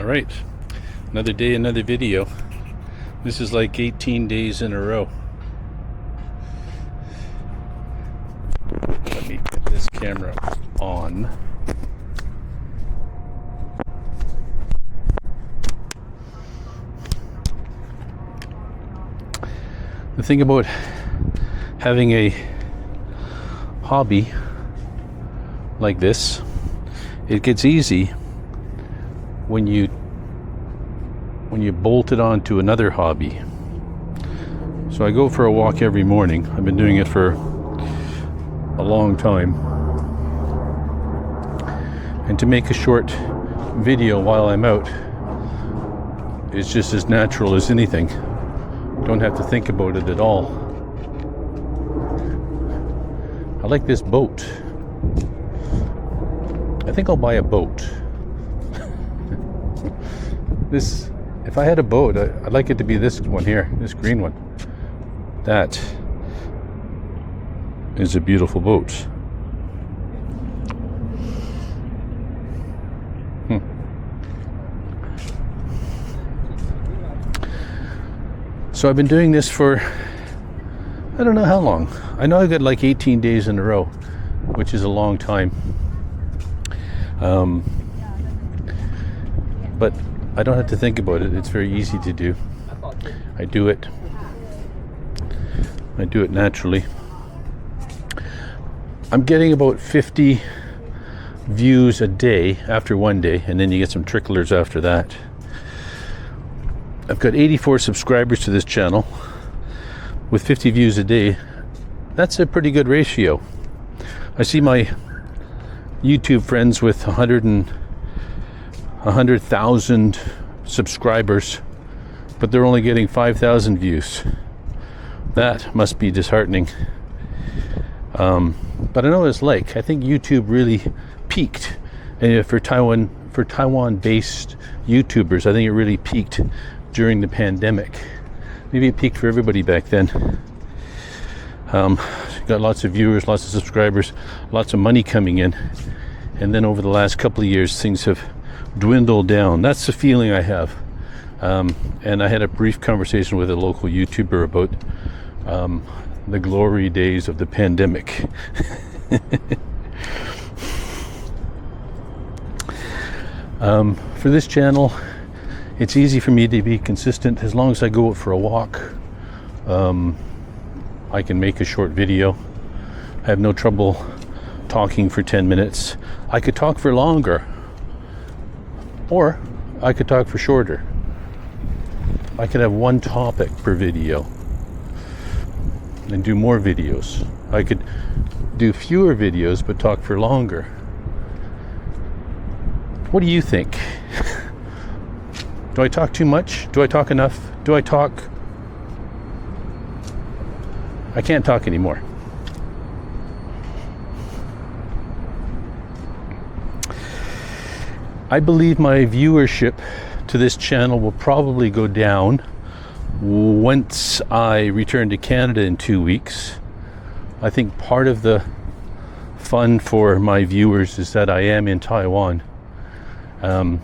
All right, another day, another video. This is like 18 days in a row. Let me get this camera on. The thing about having a hobby like this, it gets easy when you bolt it onto another hobby. So I go for a walk every morning. I've been doing it for a long time. And to make a short video while I'm out is just as natural as anything. Don't have to think about it at all. I like this boat. I think I'll buy a boat. If I had a boat, I'd like it to be this one here, this green one. That is a beautiful boat. So I've been doing this for, I don't know how long. I know I got like 18 days in a row, which is a long time. But I don't have to think about it. It's very easy to do. I do it naturally. I'm getting about 50 views a day after one day, and then you get some tricklers after that. I've got 84 subscribers to this channel with 50 views a day. That's a pretty good ratio. I see my YouTube friends with 100,000 subscribers, but they're only getting 5,000 views. That must be disheartening. But I know what it's like. I think YouTube really peaked, and for Taiwan-based YouTubers, I think it really peaked during the pandemic. Maybe it peaked for everybody back then. Got lots of viewers, lots of subscribers, lots of money coming in, and then over the last couple of years, things have dwindled down. That's the feeling I have. And I had a brief conversation with a local YouTuber about the glory days of the pandemic. For this channel, it's easy for me to be consistent. As long as I go out for a walk, I can make a short video. I have no trouble talking for 10 minutes. I could talk for longer, or I could talk for shorter. I could have one topic per video and do more videos. I could do fewer videos but talk for longer. What do you think? Do I talk too much? Do I talk enough? Do I talk? I can't talk anymore. I believe my viewership to this channel will probably go down once I return to Canada in 2 weeks. I think part of the fun for my viewers is that I am in Taiwan. And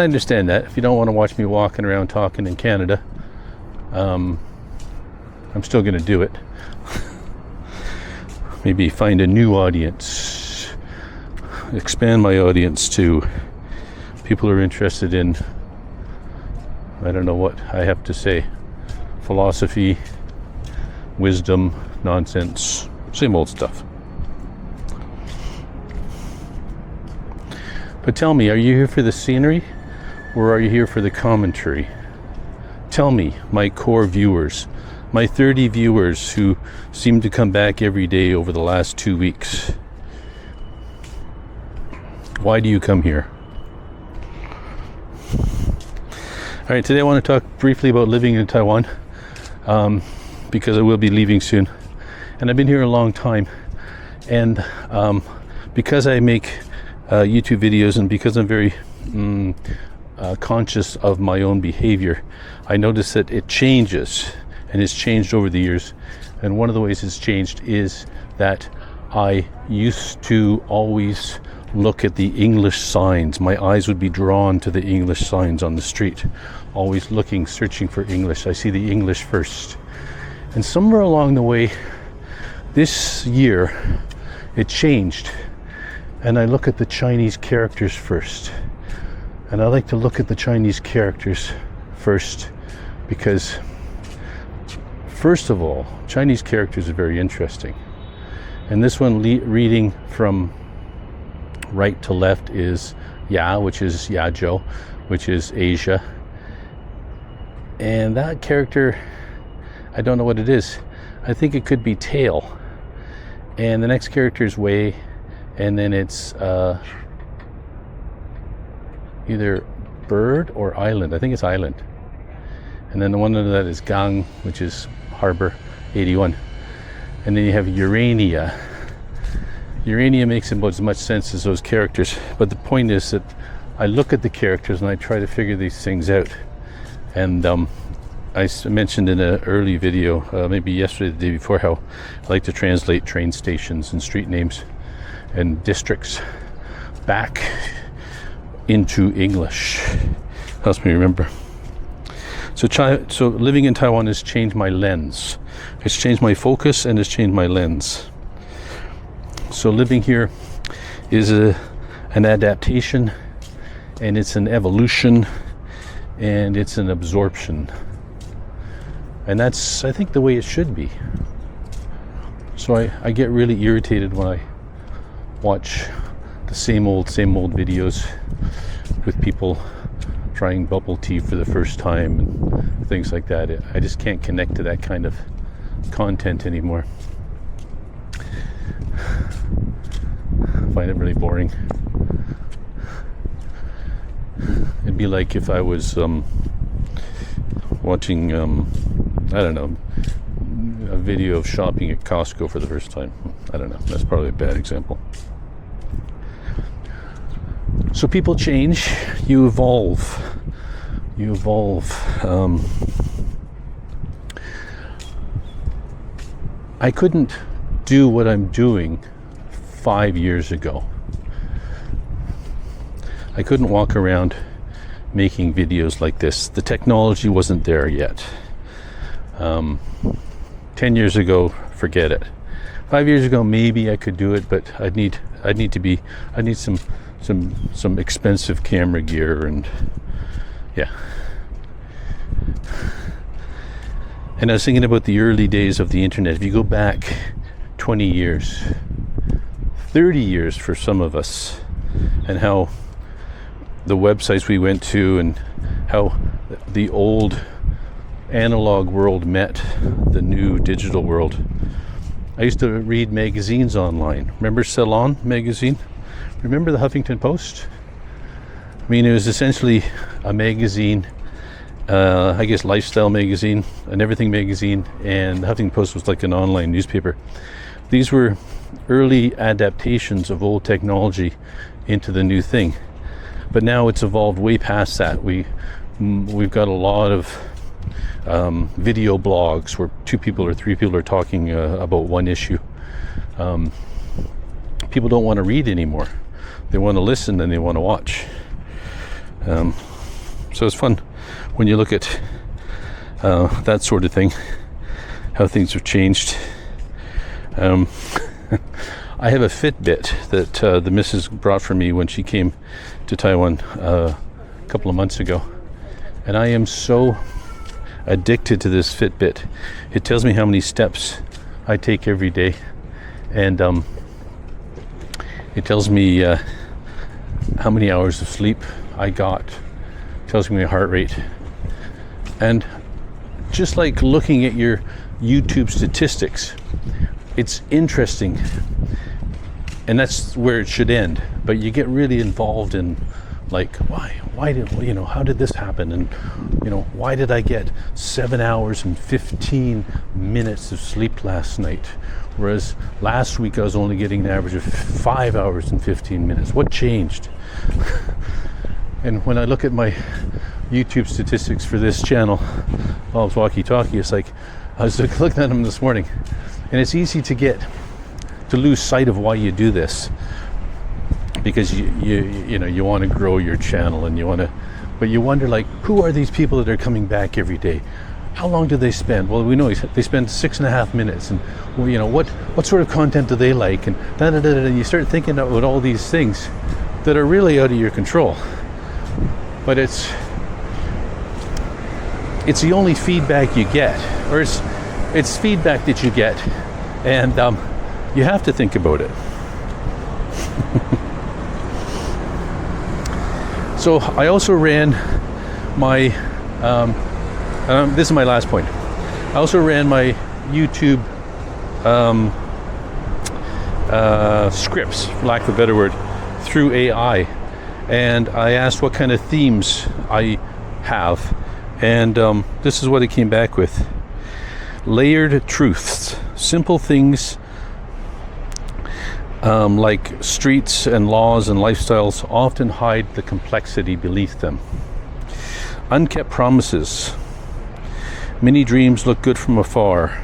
I understand that. If you don't want to watch me walking around talking in Canada, I'm still going to do it. Maybe find a new audience. Expand my audience to people who are interested in, I don't know what I have to say, philosophy, wisdom, nonsense, same old stuff. But tell me, are you here for the scenery, or are you here for the commentary? Tell me, my core viewers, my 30 viewers who seem to come back every day over the last 2 weeks. Why do you come here? All right, today I want to talk briefly about living in Taiwan, because I will be leaving soon. And I've been here a long time. And because I make YouTube videos, and because I'm very conscious of my own behavior, I notice that it changes, and it's changed over the years. And one of the ways it's changed is that I used to always look at the English signs. My eyes would be drawn to the English signs on the street, always looking, searching for English. I see the English first. And somewhere along the way, this year, it changed. And I look at the Chinese characters first. And I like to look at the Chinese characters first because, first of all, Chinese characters are very interesting. And this one reading from right to left is Ya, which is Yazhou, which is Asia. And that character, I don't know what it is. I think it could be tail. And the next character is Wei, and then it's either bird or island. I think it's island. And then the one under that is Gang, which is harbor, 81. And then you have Urania. Urania makes about as much sense as those characters. But the point is that I look at the characters and I try to figure these things out. And I mentioned in an early video, maybe yesterday, the day before, how I like to translate train stations and street names and districts back into English. Helps me remember. So living in Taiwan has changed my lens. It's changed my focus and it's changed my lens. So living here is an adaptation, and it's an evolution, and it's an absorption. And that's, I think, the way it should be. So I get really irritated when I watch the same old videos with people trying bubble tea for the first time and things like that. I just can't connect to that kind of content anymore. I find it really boring. It'd be like if I was watching, I don't know, a video of shopping at Costco for the first time. I don't know, that's probably a bad example. So people change, you evolve. I couldn't do what I'm doing 5 years ago. I couldn't walk around making videos like this. The technology wasn't there yet. 10 years ago, forget it. 5 years ago, maybe I could do it, but I'd need some expensive camera gear, and yeah. And I was thinking about the early days of the internet. If you go back 20 years, 30 years for some of us, and how the websites we went to and how the old analog world met the new digital world. I used to read magazines online. Remember Salon magazine? Remember the Huffington Post? I mean, it was essentially a magazine, I guess lifestyle magazine, an everything magazine, and the Huffington Post was like an online newspaper. These were early adaptations of old technology into the new thing. But now it's evolved way past that. We've got a lot of video blogs where 2 people or 3 people are talking about one issue. People don't want to read anymore. They want to listen and they want to watch. So it's fun when you look at that sort of thing, how things have changed. I have a Fitbit that the missus brought for me when she came to Taiwan a couple of months ago. And I am so addicted to this Fitbit. It tells me how many steps I take every day. And it tells me how many hours of sleep I got. It tells me my heart rate. And just like looking at your YouTube statistics, it's interesting, and that's where it should end. But you get really involved in, like, why did, how did this happen? And, why did I get 7 hours and 15 minutes of sleep last night? Whereas last week I was only getting an average of 5 hours and 15 minutes. What changed? And when I look at my YouTube statistics for this channel, Bob's Walkie Talkie, it's like, I was looking at them this morning, and it's easy to lose sight of why you do this. because you want to grow your channel, and but you wonder, like, who are these people that are coming back every day? How long do they spend? Well, we know they spend 6.5 minutes, and well, what sort of content do they like, and you start thinking about all these things that are really out of your control. But it's the only feedback you get, or it's feedback that you get, and you have to think about it. So I also ran my this is my last point. I also ran my YouTube scripts, for lack of a better word, through AI, and I asked what kind of themes I have, and this is what it came back with: layered truths, simple things like streets and laws and lifestyles often hide the complexity beneath them. Unkept promises. Many dreams look good from afar,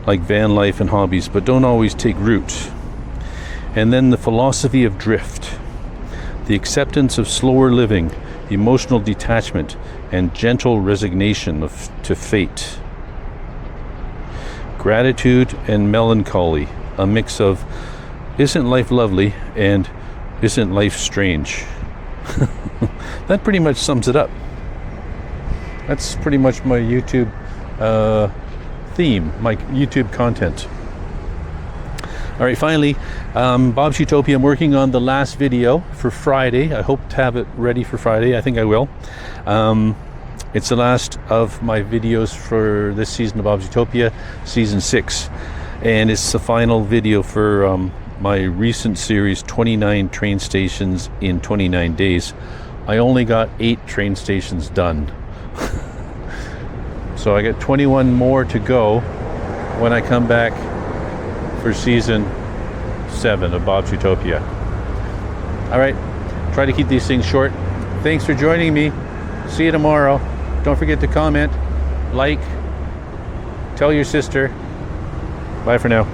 like van life and hobbies, but don't always take root. And then the philosophy of drift, the acceptance of slower living, emotional detachment, and gentle resignation to fate. Gratitude and melancholy, a mix of isn't life lovely and isn't life strange. That pretty much sums it up. That's pretty much my YouTube theme, my YouTube content. All right, finally, Bob's Utopia. I'm working on the last video for Friday. I hope to have it ready for Friday. I think I will. It's the last of my videos for this season of Bob's Utopia, season 6. And it's the final video for my recent series, 29 train stations in 29 days. I only got 8 train stations done. So I got 21 more to go when I come back for season 7 of Bob's Utopia. All right, try to keep these things short. Thanks for joining me. See you tomorrow. Don't forget to comment, like, tell your sister. Bye for now.